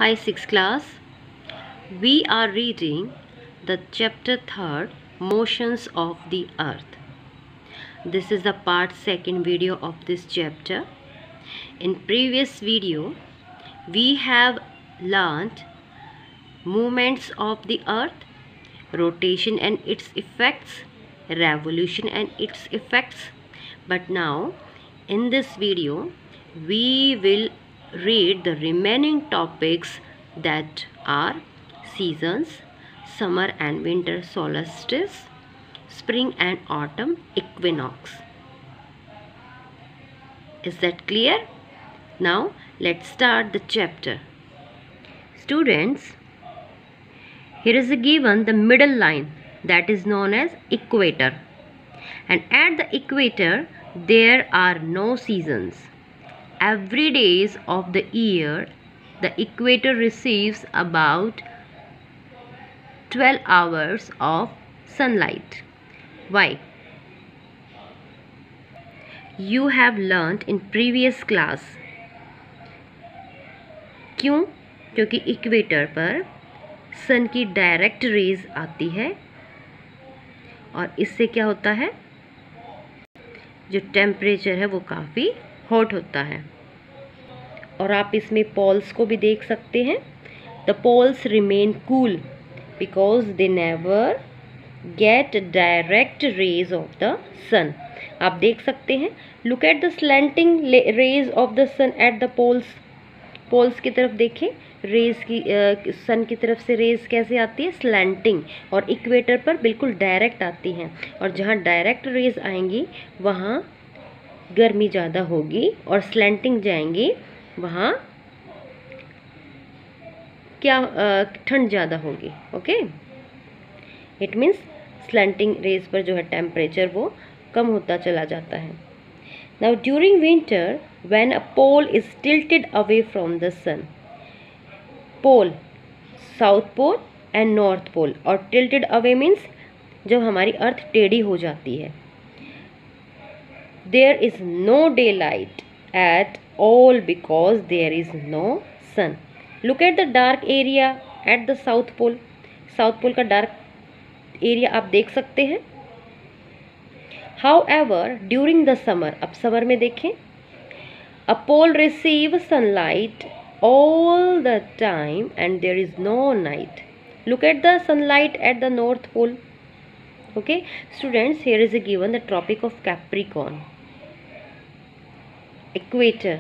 Hi 6th class. We are reading the chapter 3rd, Motions of the Earth. This is the part 2nd video of this chapter. In previous video, we have learnt movements of the earth, rotation and its effects, revolution and its effects. But now in this video, we will read the remaining topics that are seasons, summer and winter solstice, spring and autumn equinox. Is that clear? Now let's start the chapter. Students, here is given the middle line that is known as equator, and at the equator there are no seasons. Every days of the year the equator receives about 12 hours of sunlight. Why? You have learnt in previous class. क्यों? क्योंकि equator पर सन की direct rays आती है और इससे क्या होता है, जो टेम्परेचर है वो काफ़ी हॉट होता है. और आप इसमें पोल्स को भी देख सकते हैं. The poles remain cool because they never get direct rays of the sun. आप देख सकते हैं. Look at the slanting rays of the sun at the poles. Poles की तरफ देखें, रेज की सन की तरफ से रेज कैसे आती है, स्लैंटिंग. और इक्वेटर पर बिल्कुल डायरेक्ट आती हैं. और जहाँ डायरेक्ट रेज आएंगी वहाँ गर्मी ज़्यादा होगी और स्लैंटिंग जाएंगी वहाँ क्या ठंड ज़्यादा होगी. Okay, it means slanting rays पर जो है टेम्परेचर वो कम होता चला जाता है. Now during winter when a pole is tilted away from the sun, pole south pole and north pole, और टिल्टेड अवे मीन्स जब हमारी अर्थ टेढ़ी हो जाती है. There is no daylight at all because there is no sun. Look at the dark area at the South Pole. South Pole का dark area आप देख सकते हैं. However, during the summer, अब summer में देखें, a pole receives sunlight all the time and there is no night. Look at the sunlight at the North Pole. Okay, students, here is a given the Tropic of Capricorn, equator,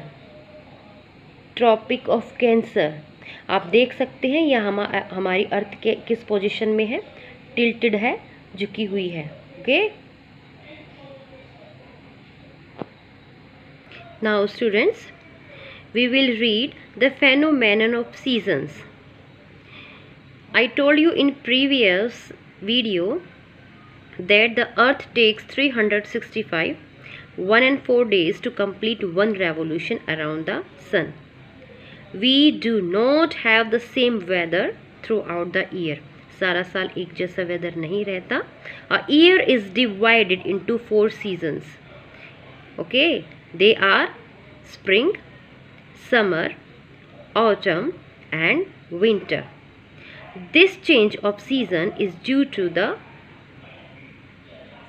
Tropic of Cancer. आप देख सकते हैं यह हमारी अर्थ के किस position में है, टिल्टेड है, झुकी हुई है. Okay, now students we will read the phenomenon of seasons. I told you in previous video that the earth takes 365 1 and 4 days to complete one revolution around the sun. We do not have the same weather throughout the year. सारा साल एक जैसा weather नहीं रहता. A year is divided into 4 seasons. Okay, they are spring, summer, autumn and winter. This change of season is due to the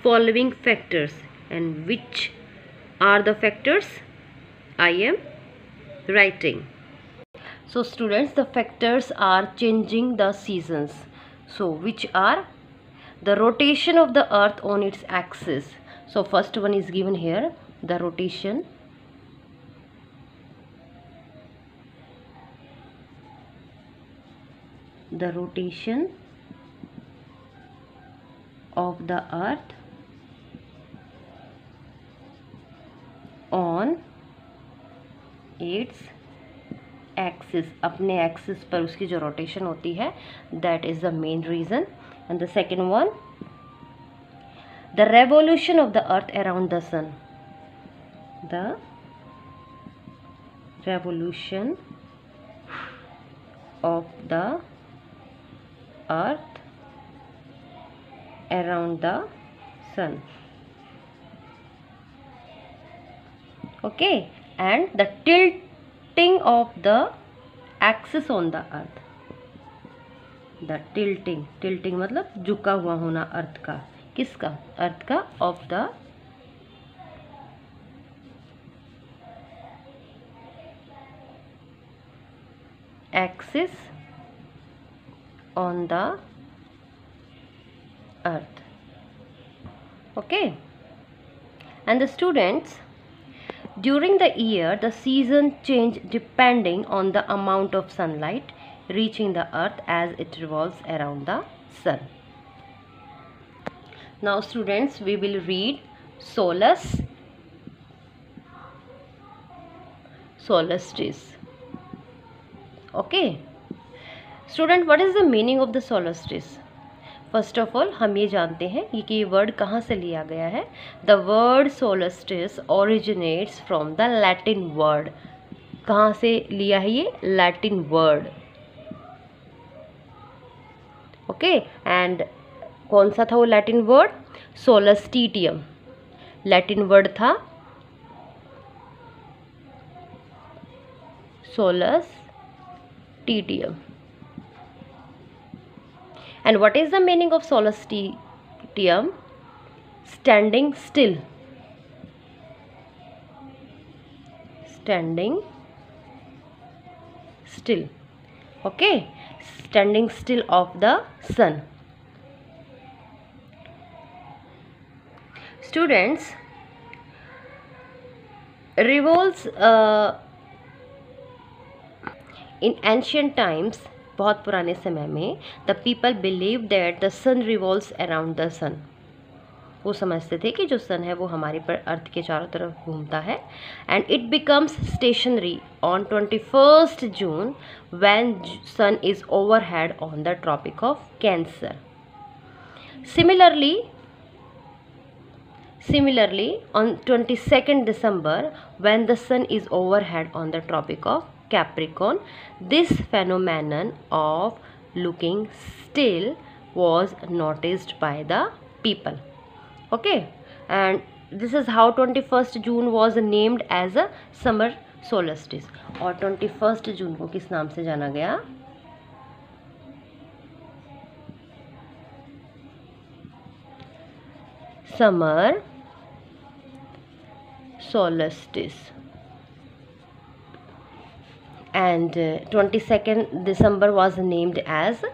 following factors, and which are the factors I am writing. So students, the factors are changing the seasons. So which are the rotation of the earth on its axis. So first one is given here, the rotation. The rotation of the earth on its axis. अपने axis पर उसकी जो rotation होती है, that is the main reason. And the second one, the revolution of the earth around the sun. The revolution of the earth around the sun. Okay, and the tilting of the axis on the earth, the tilting, tilting मतलब झुका हुआ होना अर्थ का, किसका, अर्थ का, of the axis on the earth. Okay, and the students, during the year the season change depending on the amount of sunlight reaching the earth as it revolves around the sun. Now students, we will read solstice. Okay student, what is the meaning of the solstice? First of all हम ये जानते हैं कि ये word कहाँ से लिया गया है. The word solstice originates from the Latin word. कहाँ से लिया है ये, लैटिन वर्ड. ओके, एंड कौन सा था वो लैटिन वर्ड, सोलस्टिटियम. लैटिन वर्ड था सोलस्टिटियम. And what is the meaning of solstitium? Standing still. Standing still. Okay, standing still of the sun. Students, revolves in ancient times, बहुत पुराने समय में, the people believe that the sun revolves around the sun. वो समझते थे कि जो सन है वो हमारे पर अर्थ के चारों तरफ घूमता है. And it becomes stationary on 21 June when sun is overhead on the Tropic of Cancer. Similarly, on 22nd December, when the sun is overhead on the Tropic of Capricorn, this phenomenon of looking still was noticed by the people. Okay, and this is how 21st June was named as a summer solstice. और 21st जून को किस नाम से जाना गया, summer solstice. And 22nd December was named as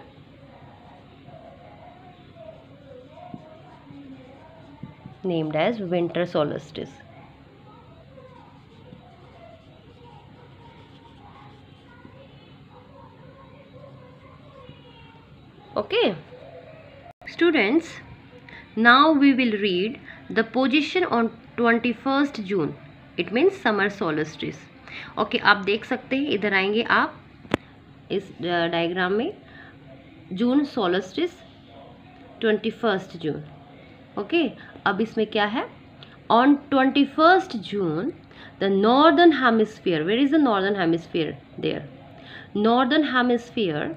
winter solstice. Okay students, now we will read the position on 21st June. It means summer solstice. Okay आप देख सकते हैं, इधर आएंगे आप इस डायग्राम में, जून सोलस्टिस 21st जून. ओके, अब इसमें क्या है, on 21st June the northern hemisphere, where is the northern hemisphere, there northern hemisphere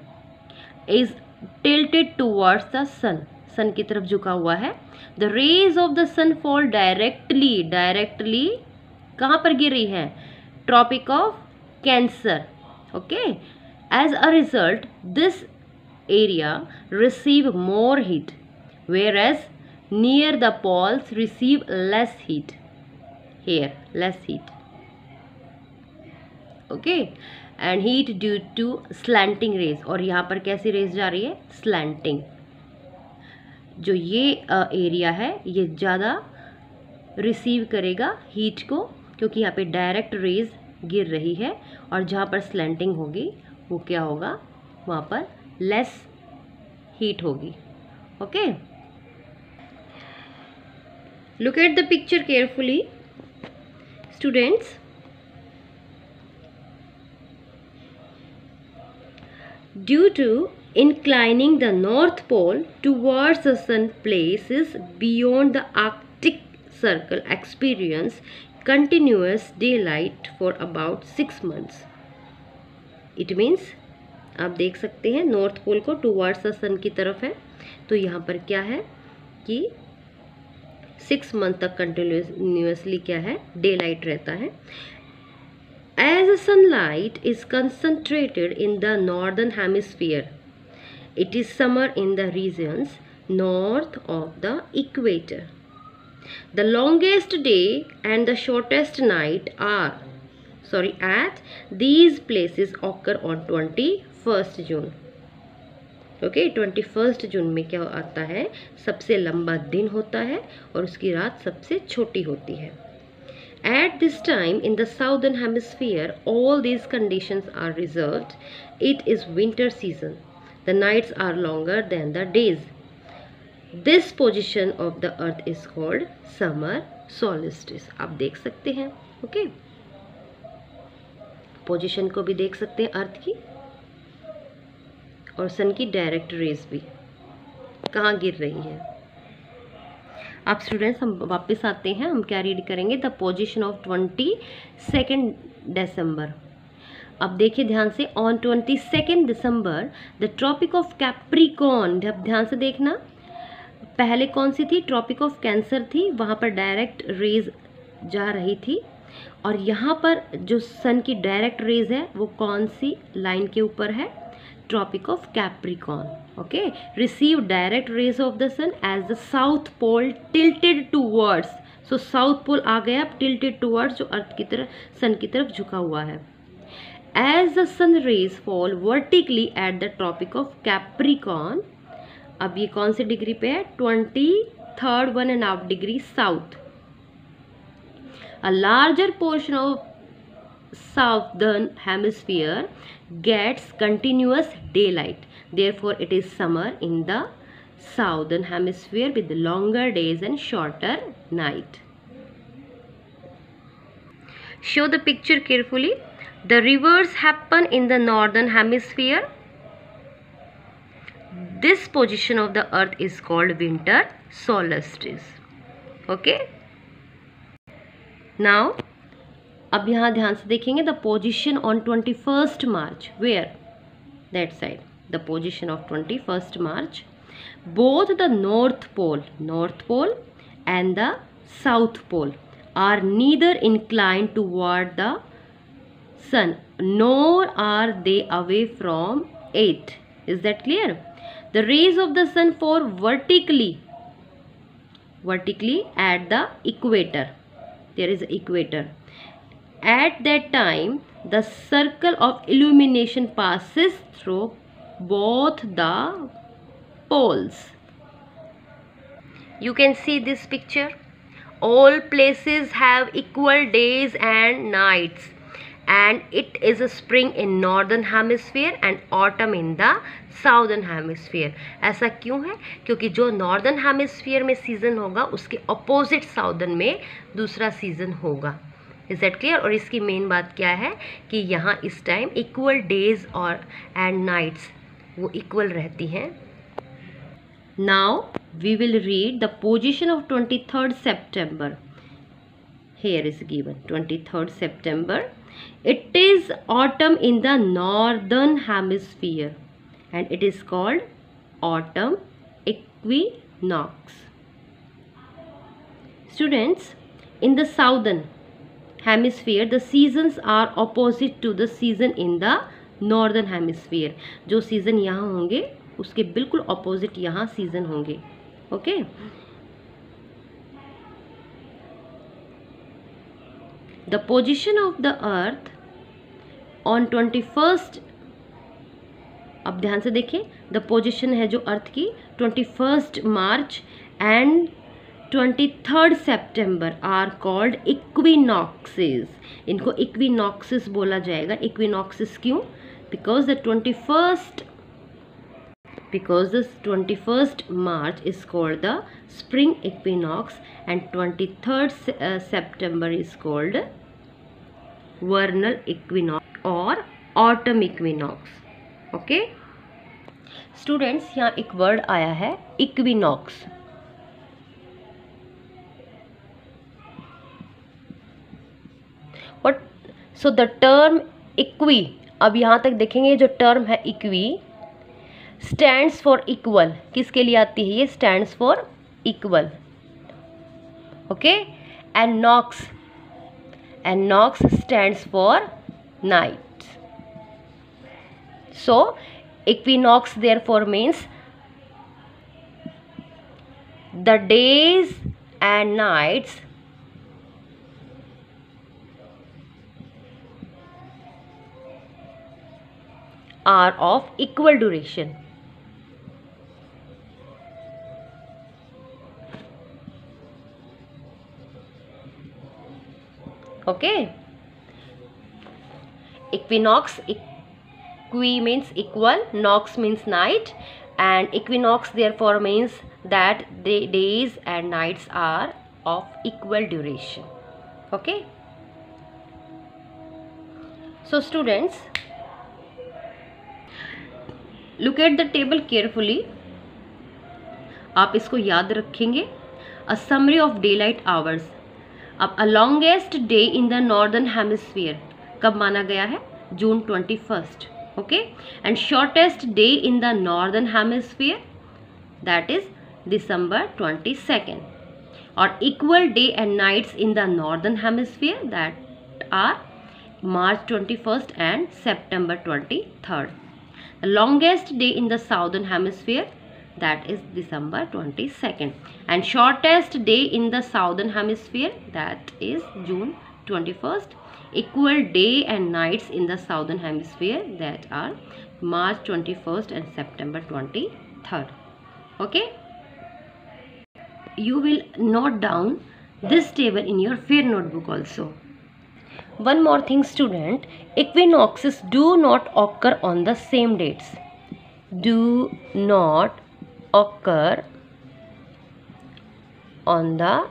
is tilted towards the sun, sun की तरफ झुका हुआ है. The rays of the sun fall directly कहाँ पर गिर रही है, Tropic of Cancer. Okay, as a result this area receive more heat, whereas near the poles receive less heat. Here less heat. Okay, and heat due to slanting rays. और यहाँ पर कैसी raise जा रही है, slanting. जो ये area है ये ज़्यादा रिसीव करेगा हीट को, क्योंकि यहाँ पे डायरेक्ट रेज गिर रही है, और जहाँ पर स्लैंटिंग होगी वो क्या होगा, वहाँ पर लेस हीट होगी. Okay, look at the picture carefully students. Due to inclining the North Pole towards the sun, places beyond the Arctic Circle experience continuous daylight for about 6 months. It means आप देख सकते हैं north pole को towards the सन की तरफ है, तो यहाँ पर क्या है कि 6 मंथ तक कंटिन्यूसली क्या है, डे लाइट रहता है. As the sunlight is concentrated in the northern hemisphere, it is summer in the regions north of the equator. The longest day and the shortest night at these places occur on 21st June. Okay 21 जून में क्या आता है, सबसे लंबा दिन होता है और उसकी रात सबसे छोटी होती है. At this time in the southern hemisphere, all these conditions are reserved. It is winter season. The nights are longer than the days. This position of the earth is called summer solstice. आप देख सकते हैं. Okay position को भी देख सकते हैं अर्थ की, और सन की डायरेक्ट रेज भी कहाँ गिर रही है. अब स्टूडेंट्स हम वापस आते हैं, हम क्या रीड करेंगे, द पोजीशन ऑफ 22 दिसंबर. अब देखिए ध्यान से, on 22 December the Tropic of Capricorn. ध्यान से देखना, पहले कौन सी थी, ट्रॉपिक ऑफ कैंसर थी, वहाँ पर डायरेक्ट रेज जा रही थी, और यहाँ पर जो सन की डायरेक्ट रेज है वो कौन सी लाइन के ऊपर है, tropic of Capricorn. Okay, receive direct rays of the sun as the south pole tilted towards. So south pole आ गया, टिल्टेड टूवर्ड्स, जो अर्थ की तरफ, सन की तरफ झुका हुआ है. As the sun rays fall vertically at the Tropic of Capricorn. अब ये कौन से डिग्री पे है, 23rd 1.5 degree south. A larger portion of southern hemisphere gets continuous daylight. Therefore, it is summer in the southern hemisphere with longer days and shorter night. Show the picture carefully. The rivers happen in the northern hemisphere. This position of the earth is called winter solstice. Okay. Now, अब यहाँ ध्यान से देखेंगे, the position on 21 March, where that side, the position of 21 March, both the north pole and the south pole are neither inclined toward the sun nor are they away from it. Is that clear? The rays of the sun for vertically at the equator. There is equator. At that time, the circle of illumination passes through both the poles. You can see this picture. All places have equal days and nights, and it is a spring in northern hemisphere and autumn in the southern hemisphere. ऐसा क्यों है? क्योंकि जो northern hemisphere में season होगा उसके opposite southern में दूसरा सीजन होगा. Is that clear? और इसकी मेन बात क्या है कि यहाँ इस टाइम इक्वल डेज और एंड नाइट्स वो इक्वल रहती हैं. Now we will read the position of 23rd September. Here is given 23rd September. It is autumn in the northern hemisphere and it is called autumn equinox. Students, in the southern hemisphere the seasons are opposite to the season in the northern hemisphere. जो season यहाँ होंगे उसके बिल्कुल opposite यहाँ season होंगे. Okay the position of the earth on 21st. अब ध्यान से देखें, द पोजिशन है जो अर्थ की 21st March and 23rd September are called equinoxes. इनको इक्विनॉक्सेस बोला जाएगा. इक्विनॉक्सेस क्यों? Because the 21st March is called the spring equinox and 23rd September is called vernal equinox or autumn equinox. Okay students, यहाँ एक word आया है equinox. और so the term equi, अब यहाँ तक देखेंगे जो टर्म है इक्वी स्टैंड्स फॉर इक्वल. किसके लिए आती है ये? Stands for equal. Okay and nox stands for night. So equinox therefore means the days and nights are of equal duration. Okay. Equinox, equi means equal, nox means night, and equinox therefore means that the days and nights are of equal duration. Okay. So students, look at the table carefully. आप इसको याद रखेंगे. A summary of daylight hours. अब a longest day in the northern hemisphere कब माना गया है? June 21st. Okay. And shortest day in the northern hemisphere, that is December 22nd. Or equal day and nights in the northern hemisphere, that are March 21st and September 23rd. The longest day in the southern hemisphere, that is December 22nd. And shortest day in the southern hemisphere, that is June 21st. Equal day and nights in the southern hemisphere, that are March 21st and September 23rd. Okay. You will note down this table in your fair notebook also. One more thing student, equinoxes do not occur on the same dates. Do not occur on the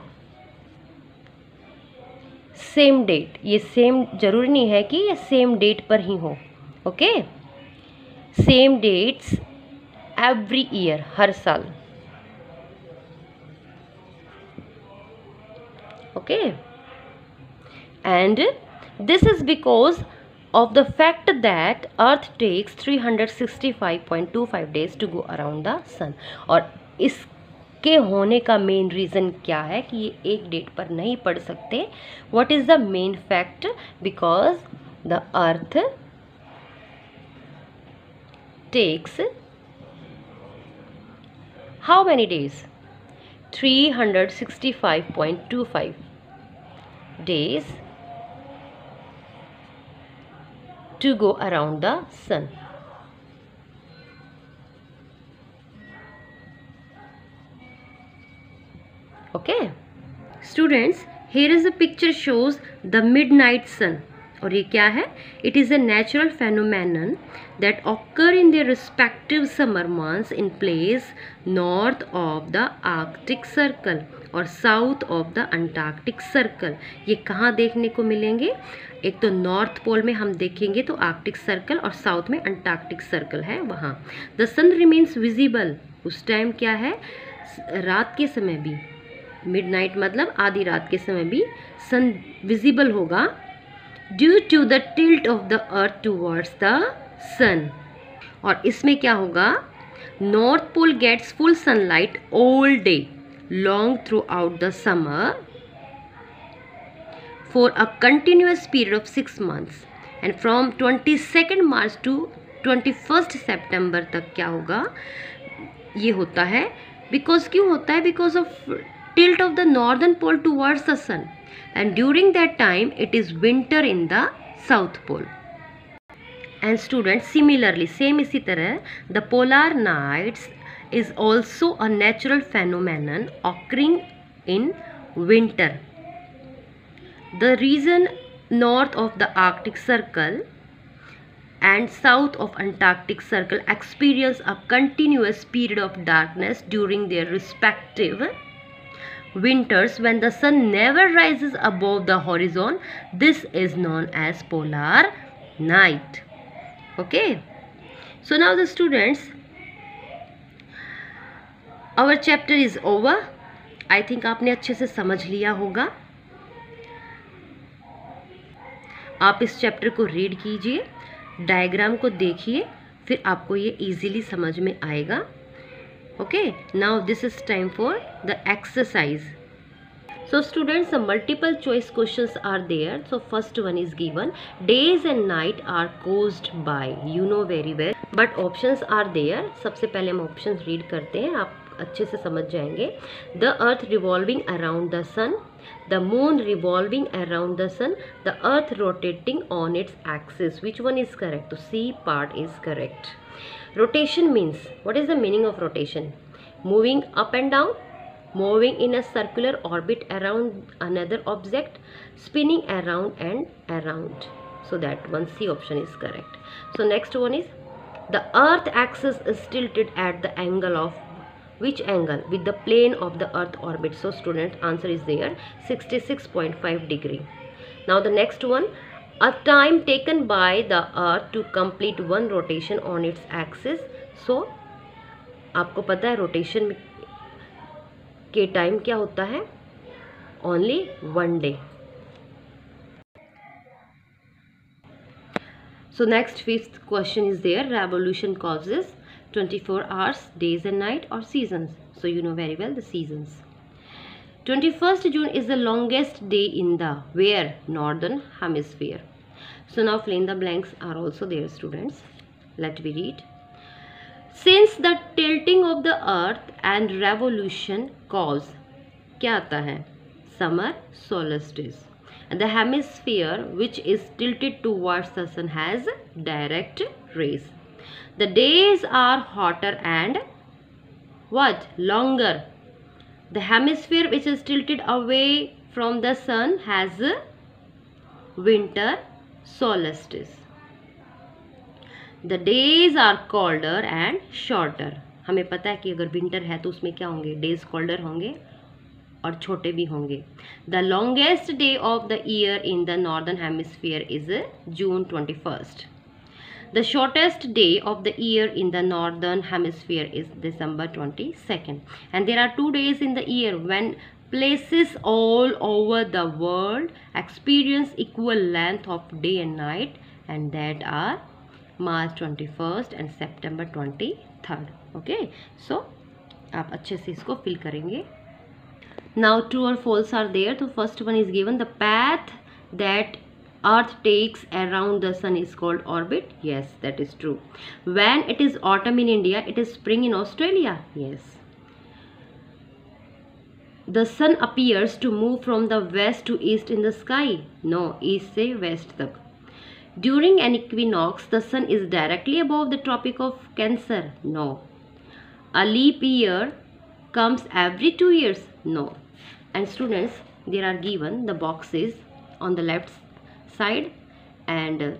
same date. ये same जरूरी नहीं है कि ये same date पर ही हो. Okay. Same dates every year, हर साल. Okay. And this is because of the fact that Earth takes 365.25 days to go around the sun. और इसके होने का मेन रीज़न क्या है कि ये एक डेट पर नहीं पढ़ सकते. What is the main fact? Because the Earth takes how many days? 365.25 days to go around the sun. Okay. Students, here is a picture shows the midnight sun. और ये क्या है? It is a natural phenomenon that occur in their respective summer months in place north of the Arctic Circle और south of the Antarctic circle. ये कहाँ देखने को मिलेंगे? एक तो नॉर्थ पोल में हम देखेंगे तो आर्कटिक सर्कल, और साउथ में अंटार्कटिक सर्कल है वहाँ. The sun remains visible. उस टाइम क्या है? रात के समय भी, मिडनाइट मतलब आधी रात के समय भी सन विजिबल होगा due to the tilt of the earth towards the sun. और इसमें क्या होगा? North pole gets full sunlight all day long throughout the summer for a continuous period of 6 months, and from 22nd March to 21st September तक क्या होगा? ये होता है. because क्यों होता है? because of tilt of the northern pole towards the sun, and during that time it is winter in the south pole. And students, similarly same इसी तरह the polar nights is also a natural phenomenon occurring in winter. The region north of the Arctic Circle and south of Antarctic Circle experience a continuous period of darkness during their respective winters when the sun never rises above the horizon. This is known as polar night. Okay. So now the students, our chapter is over. I think आपने अच्छे से समझ लिया होगा. आप इस chapter को read कीजिए, डायग्राम को देखिए, फिर आपको ये इजीली समझ में आएगा. Okay. Now this is time for the exercise. So students, some multiple choice questions are there. So first one is given, days and night are caused by, you know very well, but options are there. सबसे पहले हम options read करते हैं, आप अच्छे से समझ जाएंगे. The earth revolving around the sun, the moon revolving around the sun, the earth rotating on its axis. Which one is correct? So C part is correct. Rotation means, what is the meaning of rotation? Moving up and down, moving in a circular orbit around another object, spinning around and around. So that one, C option is correct. So next one is, the earth axis is tilted at the angle of, which angle? With the plane of the earth orbit. So student, answer is there, 66.5 degree. Now the next one, a time taken by the earth to complete one rotation on its axis. So आपको पता है rotation के time क्या होता है? Only 1 day. So next, fifth question is there, revolution causes 24 hours, days and night, or seasons. So you know very well the seasons. 21st June is the longest day in the where? Northern hemisphere. So now fill in the blanks are also there, students. Let me read. Since the tilting of the earth and revolution cause, क्या आता है? Summer solstice. And the hemisphere which is tilted towards the sun has direct rays. The days are hotter and what? Longer. The hemisphere which is tilted away from the sun has winter solstice. The days are colder and shorter. हमें पता है कि अगर winter है तो उसमें क्या होंगे? डेज कोल्डर होंगे और छोटे भी होंगे. The longest day of the year in the northern hemisphere is June 21st. The shortest day of the year in the northern hemisphere is December 22nd. And there are 2 days in the year when places all over the world experience equal length of day and night, and that are March 21st and September 23rd. Okay, so आप अच्छे से इसको fill करेंगे. Now true or false are there. So first one is given, the path that earth takes around the sun is called orbit. Yes, that is true. When it is autumn in India, it is spring in Australia. Yes. The sun appears to move from the west to east in the sky. No, east से west तक. During an equinox, the sun is directly above the Tropic of Cancer. No. A leap year comes every 2 years. No. And students, there are given the boxes on the left side and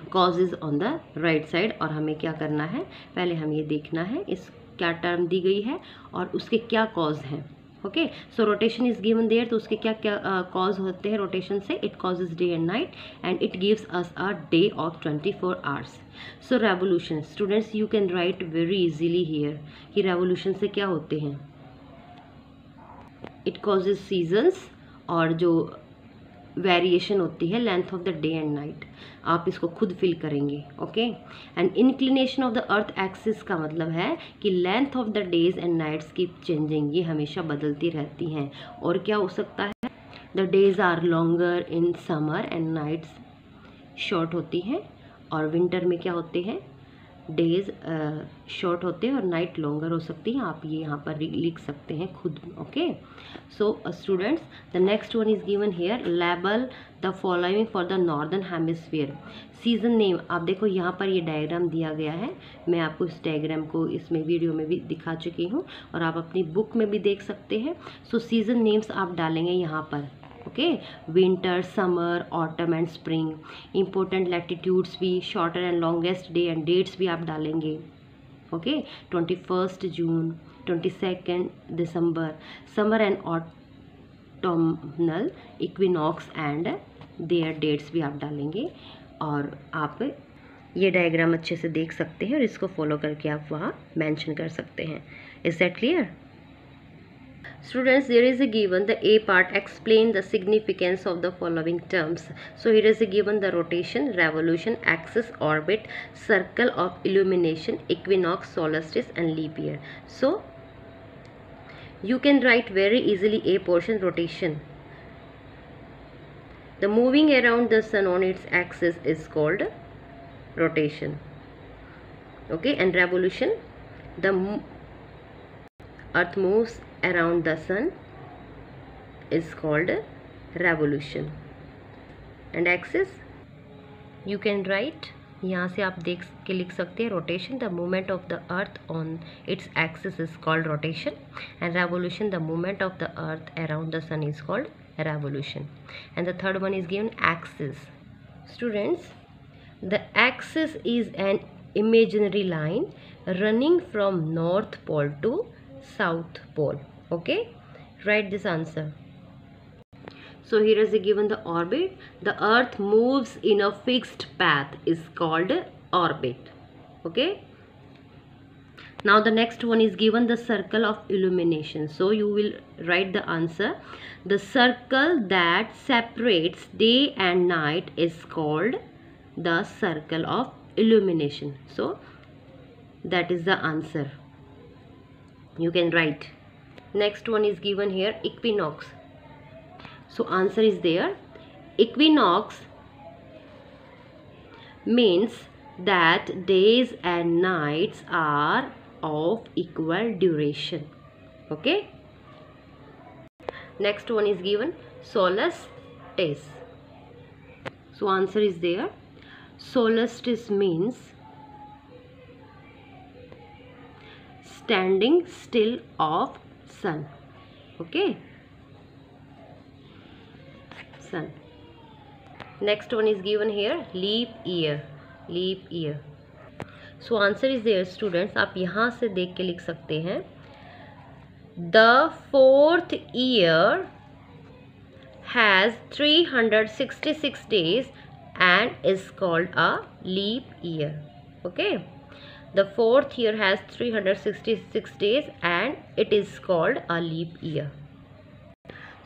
causes on the right side. और हमें क्या करना है? पहले हम ये देखना है इस क्या टर्म दी गई है और उसके क्या कॉज हैं. Okay, so rotation is given there. तो उसके क्या क्या कॉज होते हैं रोटेशन से? It causes day and night and it gives us a day of 24 hours. So revolution, students you can write very easily here कि revolution से क्या होते हैं. इट कॉजेज सीजन्स और जो वेरिएशन होती है length of the day and night, आप इसको खुद फिल करेंगे. Okay, and inclination of the earth axis का मतलब है कि length of the days and nights keep changing, ये हमेशा बदलती रहती हैं. और क्या हो सकता है? The days are longer in summer and nights short होती हैं. और विंटर में क्या होते हैं? डेज शॉर्ट होते हैं और नाइट लॉन्गर हो सकती है. आप ये यहाँ पर लिख सकते हैं खुद. Okay, so students, the next one is given here, label the following for the northern hemisphere. Season name, आप देखो यहाँ पर ये डायग्राम दिया गया है. मैं आपको इस डायग्राम को इसमें वीडियो में भी दिखा चुकी हूँ और आप अपनी बुक में भी देख सकते हैं. सो सीजन नेम्स आप डालेंगे यहाँ पर. Okay, winter, summer, autumn and spring. Important latitudes भी, shorter and longest day and dates भी आप डालेंगे. Okay, 21st June, 22nd December, summer and autumnal equinox and their dates भी आप डालेंगे. और आप ये डायग्राम अच्छे से देख सकते हैं और इसको फॉलो करके आप वहाँ मेंशन कर सकते हैं. Is that clear? Students, there is a given the A part, explain the significance of the following terms. So here is a given the rotation, revolution, axis, orbit, circle of illumination, equinox, solstice and leap year. So You can write very easily a portion, rotation. The moving around the sun on its axis is called rotation. Okay, and revolution, the earth moves around the sun is called revolution. And axis, you can write, यहाँ से आप देख के लिख सकते हैं, rotation, the movement of the earth on its axis is called rotation, and revolution, the movement of the earth around the sun is called revolution. And the third one is given axis. Students, the axis is an imaginary line running from north pole to south pole. Okay, write this answer. So here is given the orbit. The earth moves in a fixed path is called orbit. Okay, now the next one is given the circle of illumination. So you will write the answer. The circle that separates day and night is called the circle of illumination. So that is the answer. You can write. Next one is given here, equinox. So answer is there. Equinox means that days and nights are of equal duration. Okay, next one is given solstice. So answer is there. Solstice means standing still of sun. Okay, sun. Next one is given here, leap year. Leap year. So answer is there students. आप यहाँ से देख के लिख सकते हैं. The fourth year has 366 days and is called a leap year. Okay, the fourth year has 366 days and it is called a leap year.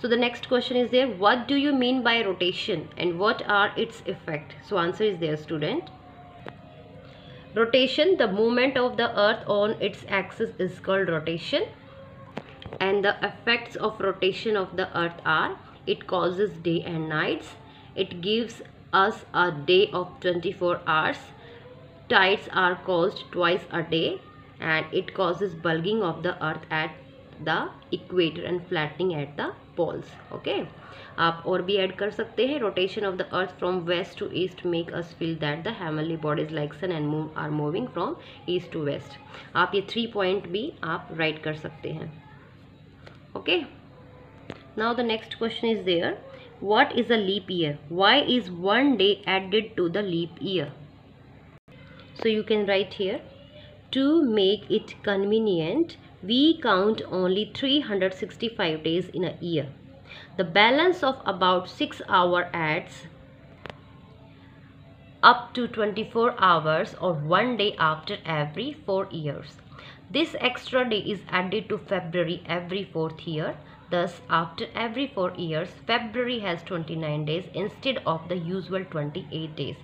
So the next question is there, what do you mean by rotation and what are its effects? So answer is there student. Rotation, the movement of the earth on its axis is called rotation, and the effects of rotation of the earth are, it causes day and nights, it gives us a day of 24 hours, tides are caused twice a day, and it causes bulging of the earth at the equator and flattening at the poles. Okay, आप और भी add कर सकते हैं. Rotation of the earth from west to east make us feel that the heavenly bodies like sun and moon are moving from east to west. आप ये 3 point भी आप राइट कर सकते हैं. Okay, now the next question is there, what is a leap year? Why is 1 day added to the leap year? So you can write here, to make it convenient we count only 365 days in a year. The balance of about 6 hours adds up to 24 hours or 1 day after every 4 years. This extra day is added to February every 4th year. Thus, after every 4 years, February has 29 days instead of the usual 28 days.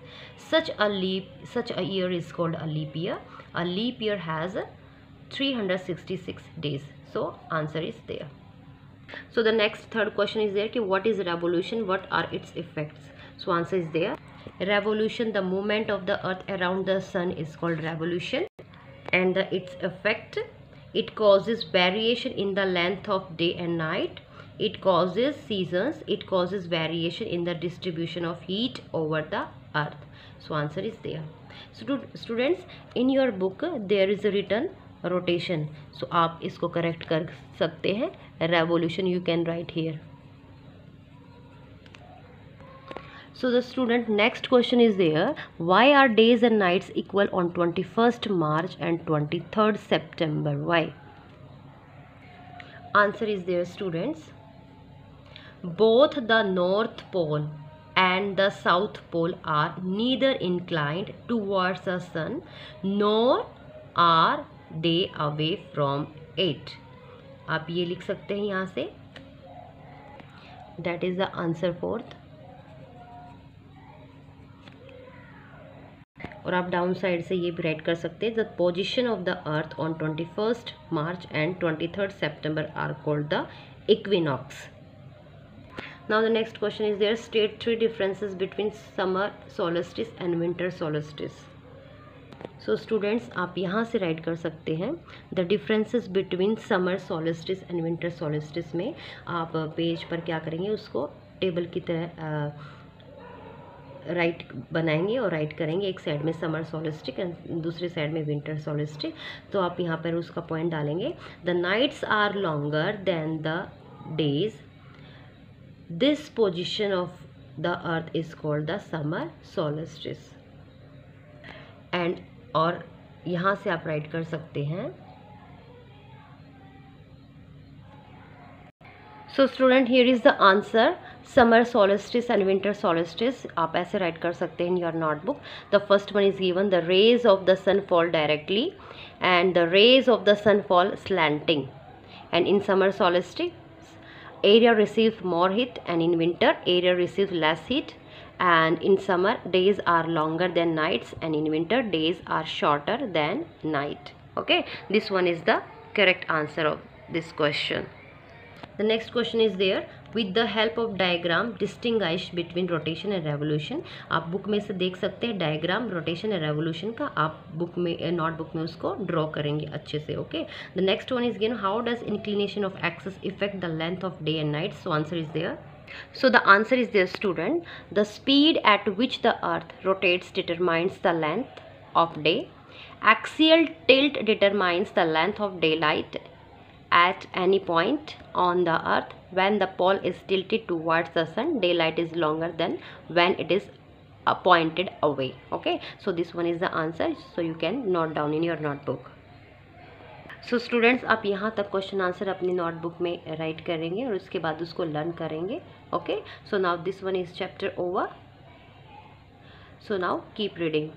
Such a year is called a leap year. A leap year has 366 days. So answer is there. So the next third question is there, what is revolution, what are its effects? So answer is there. Revolution, the movement of the earth around the sun is called revolution, and its effect, it causes variation in the length of day and night, it causes seasons, it causes variation in the distribution of heat over the earth. So answer is there. So students, in your book there is written rotation, so आप इसको correct कर सकते हैं. Revolution you can write here. So the student, next question is there, why are days and nights equal on 21st March and 23rd September? Why? Answer is there students. Both the north pole and the south pole are neither inclined towards the sun nor are they away from it. आप ये लिख सकते हैं यहाँ से. That is the answer fourth. और आप down side से ये भी राइट कर सकते हैं, the position of the earth on 21st March and 23rd September are called the equinox. Now the next question is there, state three differences between summer solstice and winter solstice. So students, आप यहाँ से right कर सकते हैं the differences between summer solstice and winter solstice में आप page पर क्या करेंगे, उसको टेबल की तरह राइट बनाएंगे और राइट करेंगे, एक साइड में समर सोलिस्टिक एंड दूसरे साइड में विंटर सोलिस्टिक. तो आप यहाँ पर उसका पॉइंट डालेंगे, the nights are longer than the days, this position of the earth is called the summer solstice. And और यहाँ से आप राइट कर सकते हैं. So student, here is the answer, summer solstice and winter solstice. आप ऐसे राइट कर सकते हैं in your notebook. The first one is given, the rays of the sun fall directly and the rays of the sun fall slanting. And in summer solstice area receives more heat and in winter area receives less heat. And in summer days are longer than nights and in winter days are shorter than night. Okay, this one is the correct answer of this question. The next question is there, with the help of diagram distinguish between rotation and revolution. आप book में से देख सकते हैं diagram rotation और revolution का, आप book में नोटबुक में उसको ड्रॉ करेंगे अच्छे से. Okay, the next one is given, how does inclination of axis effect the length of day and night. So answer is there. So the answer is there student, the speed at which the earth rotates determines the length of day. Axial tilt determines the length of daylight at any point on the earth. When the pole is tilted towards the sun, daylight is longer than when it is pointed away. Okay, so this one is the answer, so you can note down in your notebook. So students, आप यहाँ तक question answer अपनी notebook में right करेंगे और उसके बाद उसको लर्न करेंगे. Okay, so now this one is chapter over. So now keep reading.